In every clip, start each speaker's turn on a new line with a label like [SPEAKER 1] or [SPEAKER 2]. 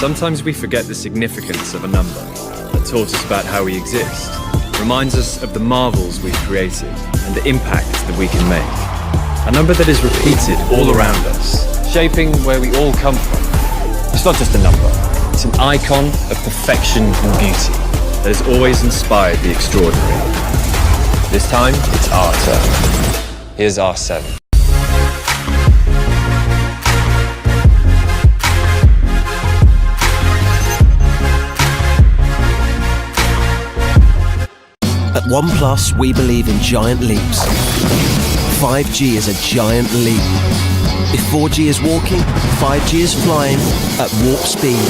[SPEAKER 1] Sometimes we forget the significance of a number that taught us about how we exist, reminds us of the marvels we've created and the impact that we can make. A number that is repeated all around us, shaping where we all come from. It's not just a number, it's an icon of perfection and beauty that has always inspired the extraordinary. This time, it's our turn. Here's R7.
[SPEAKER 2] At OnePlus, we believe in giant leaps. 5G is a giant leap. If 4G is walking, 5G is flying at warp speed.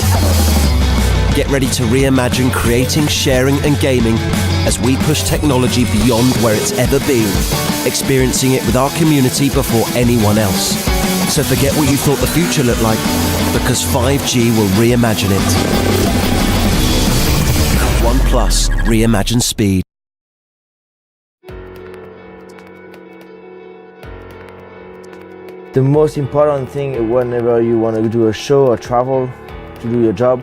[SPEAKER 2] Get ready to reimagine creating, sharing and gaming as we push technology beyond where it's ever been, experiencing it with our community before anyone else. So forget what you thought the future looked like, because 5G will reimagine it. OnePlus, reimagine speed.
[SPEAKER 3] The most important thing whenever you want to do a show or travel to do your job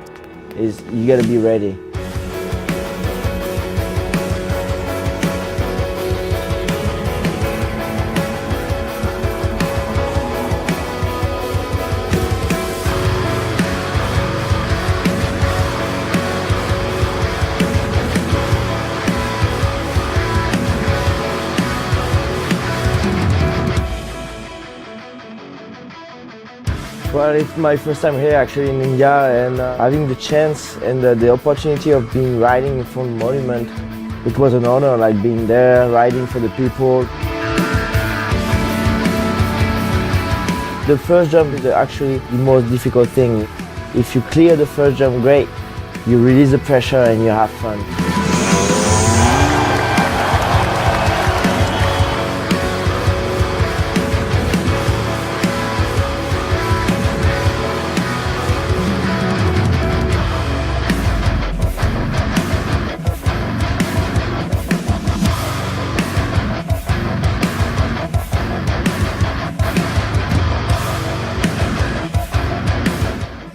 [SPEAKER 3] is you got to be ready. Well, it's my first time here actually in India, and having the chance and the opportunity of being riding in front of the monument, it was an honor, like being there, riding for the people. The first jump is actually the most difficult thing. If you clear the first jump, great. You release the pressure and you have fun.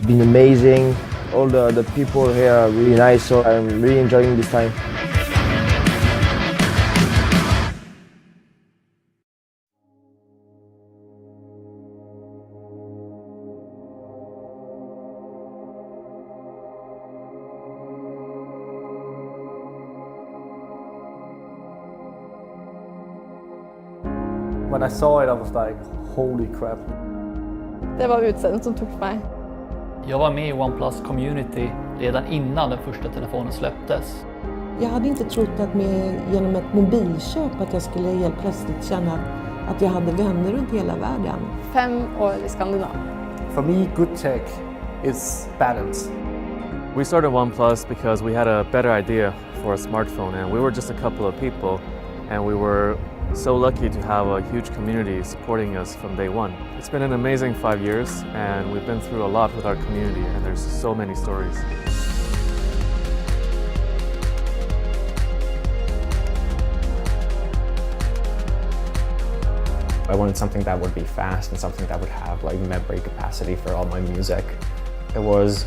[SPEAKER 3] Been amazing. All the people here are really nice, so I'm really enjoying this time.
[SPEAKER 4] When I saw it, I was like, holy crap.
[SPEAKER 5] Det var utseendet som tog mig.
[SPEAKER 6] Jag var med i OnePlus community redan innan den första telefonen släpptes.
[SPEAKER 7] Jag hade inte trott att genom ett mobilköp att jag skulle helt plötsligt känna att jag hade vänner runt hela världen.
[SPEAKER 5] 5 år i Skandinavien.
[SPEAKER 4] For me, good tech is balance.
[SPEAKER 8] We started OnePlus because we had a better idea for a smartphone, and we were just a couple of people, and we were so lucky to have a huge community supporting us from day one. It's been an amazing 5 years, and we've been through a lot with our community, and there's so many stories.
[SPEAKER 9] I wanted something that would be fast and something that would have like memory capacity for all my music. It was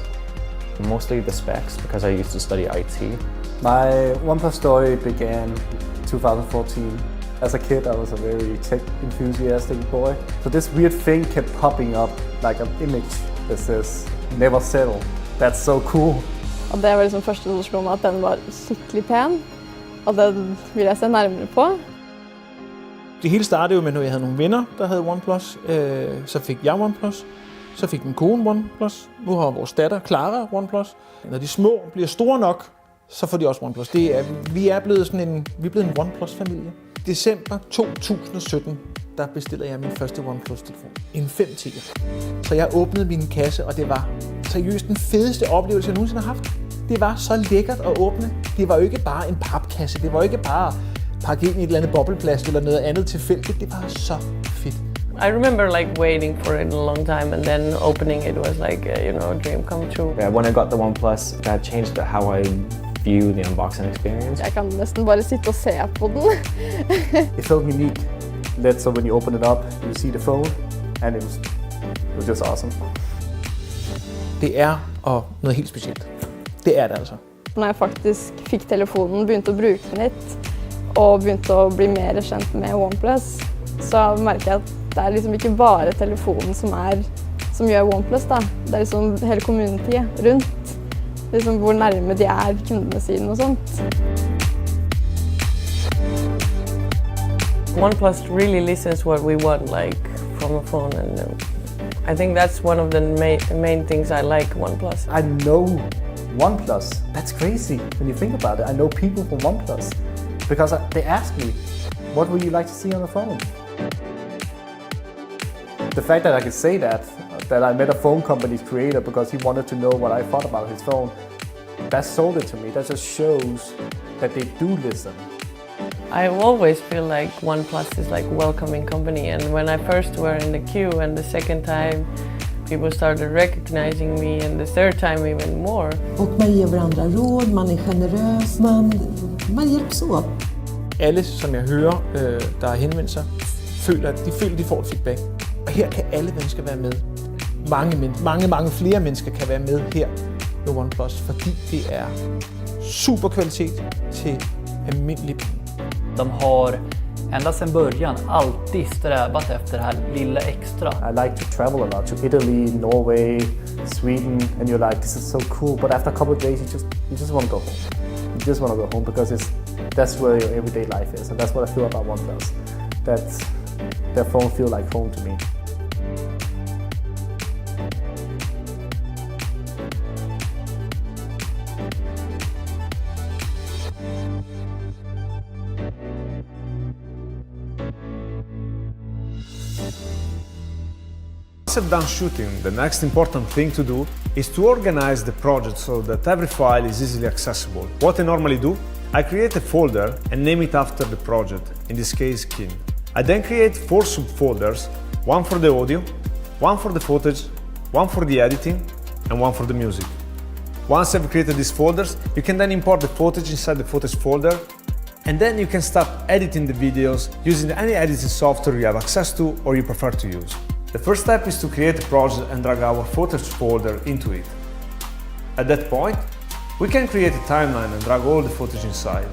[SPEAKER 9] mostly the specs because I used to study IT.
[SPEAKER 4] My OnePlus story began 2014. As a kid, I was a very tech enthusiastic boy. So this weird thing kept popping up, like an image that says, never settle. That's so cool.
[SPEAKER 5] Og det var liksom første som slog meg at den var skikkelig pen, og den vil jeg se nærmere på.
[SPEAKER 10] Det hele startede jo med, når jeg havde nogle venner, der havde OnePlus. Så fik jeg OnePlus. Så fik min kone OnePlus. Nu har vores datter Clara OnePlus. Når de små bliver store nok, så får de også OnePlus. Vi er blevet en OnePlus-familie. December 2017, der bestiller jeg min første OnePlus-telefon. En 510'er. Så jeg åbnede min kasse, og det var seriøst den fedeste oplevelse, jeg nogensinde har haft. Det var så lækkert at åbne. Det var jo ikke bare en papkasse. Det var jo ikke bare pakke ind i et eller andet bobleplast eller noget andet tilfældigt. Det var så fedt.
[SPEAKER 11] I remember like waiting for it a long time and then opening it was like a dream come true.
[SPEAKER 9] Yeah, when I got the OnePlus, that changed how I view the unboxing experience.
[SPEAKER 5] Jeg kan næsten bare sitte og se på den.
[SPEAKER 4] It felt unique. So when you open it up, you see the phone, and it was just awesome.
[SPEAKER 10] Det er noget helt specielt. Det er det altså.
[SPEAKER 5] Når jeg faktisk fik telefonen, begynte at bruge den lidt, og begynte at blive mere kendt med OnePlus, så mærker jeg, at det er liksom ikke bare telefonen som gør OnePlus da. Det er liksom hele communityet rundt. Liksom hvor nærme de er kundene sine og sånt.
[SPEAKER 11] OnePlus really listens what we want like from a phone, and I think that's one of the main things I like OnePlus.
[SPEAKER 4] I know OnePlus. That's crazy when you think about it. I know people from OnePlus because they ask me, what would you like to see on the phone? The fact that I could say that I met a phone company's creator because he wanted to know what I thought about his phone, that sold it to me. That just shows that they do listen.
[SPEAKER 11] I always feel like OnePlus is like a welcoming company, and when I first were in the queue and the second time people started recognizing me and the third time even more.
[SPEAKER 7] Och man ger varandra råd, man är generös, man hjälps åt.
[SPEAKER 10] Alle, som jeg hører, der har henvendt sig, føler, at de får et feedback. Og her kan alle mennesker være med. Mange flere mennesker kan være med her med OnePlus, fordi det er super kvalitet til almindelig penge.
[SPEAKER 6] De har ända sedan början alltid strävat efter det här lilla extra.
[SPEAKER 4] I like to travel a lot to Italy, Norway, Sweden, and you're like, this is so cool. But after a couple of days, you just want to go home. You just want to go home because that's where your everyday life is, and that's what I feel about OnePlus. Their phone feel like home to me.
[SPEAKER 12] Once I'm done shooting, the next important thing to do is to organize the project so that every file is easily accessible. What I normally do, I create a folder and name it after the project, in this case Kin. I then create 4 subfolders, one for the audio, one for the footage, one for the editing, and one for the music. Once I've created these folders, you can then import the footage inside the footage folder, and then you can start editing the videos using any editing software you have access to or you prefer to use. The first step is to create a project and drag our footage folder into it. At that point, we can create a timeline and drag all the footage inside.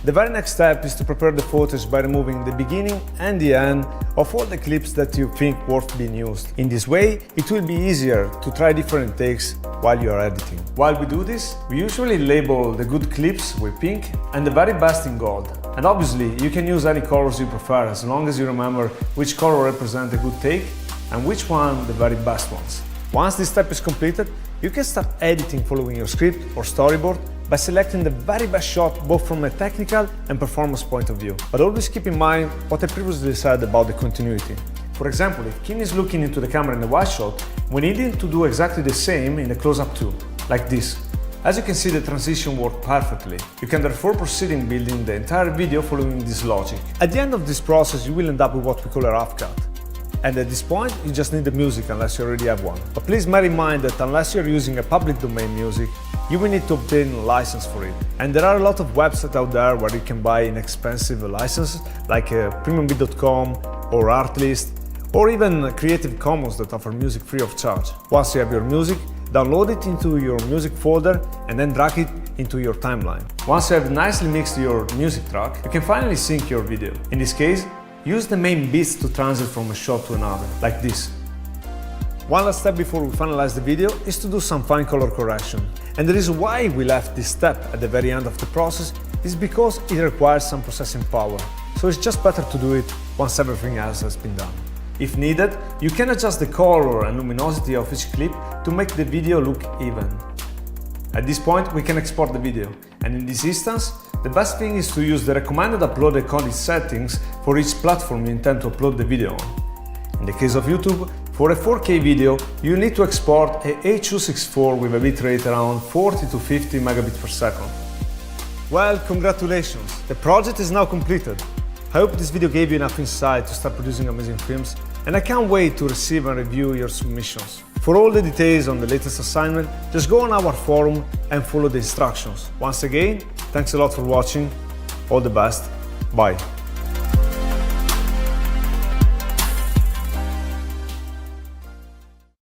[SPEAKER 12] The very next step is to prepare the footage by removing the beginning and the end of all the clips that you think worth being used. In this way, it will be easier to try different takes while you are editing. While we do this, we usually label the good clips with pink and the very best in gold. And obviously, you can use any colors you prefer as long as you remember which color represents a good take and which one the very best ones. Once this step is completed, you can start editing following your script or storyboard by selecting the very best shot both from a technical and performance point of view. But always keep in mind what I previously said about the continuity. For example, if Kim is looking into the camera in the wide shot, we need him to do exactly the same in the close-up too, like this. As you can see, the transition worked perfectly. You can therefore proceed in building the entire video following this logic. At the end of this process, you will end up with what we call a rough cut. And at this point, you just need the music unless you already have one. But please bear in mind that unless you're using a public domain music, you will need to obtain a license for it. And there are a lot of websites out there where you can buy inexpensive licenses like premiumbit.com or Artlist, or even Creative Commons that offer music free of charge. Once you have your music, download it into your music folder and then drag it into your timeline. Once you have nicely mixed your music track, you can finally sync your video. In this case, use the main beats to transit from a shot to another, like this. One last step before we finalize the video is to do some fine color correction. And the reason why we left this step at the very end of the process is because it requires some processing power. So it's just better to do it once everything else has been done. If needed, you can adjust the color and luminosity of each clip to make the video look even. At this point, we can export the video, and in this instance, the best thing is to use the recommended upload and quality settings for each platform you intend to upload the video on. In the case of YouTube, for a 4K video, you need to export a H.264 with a bitrate around 40 to 50 megabits per second. Well, congratulations! The project is now completed. I hope this video gave you enough insight to start producing amazing films, and I can't wait to receive and review your submissions. For all the details on the latest assignment, just go on our forum and follow the instructions. Once again, thanks a lot for watching. All the best. Bye.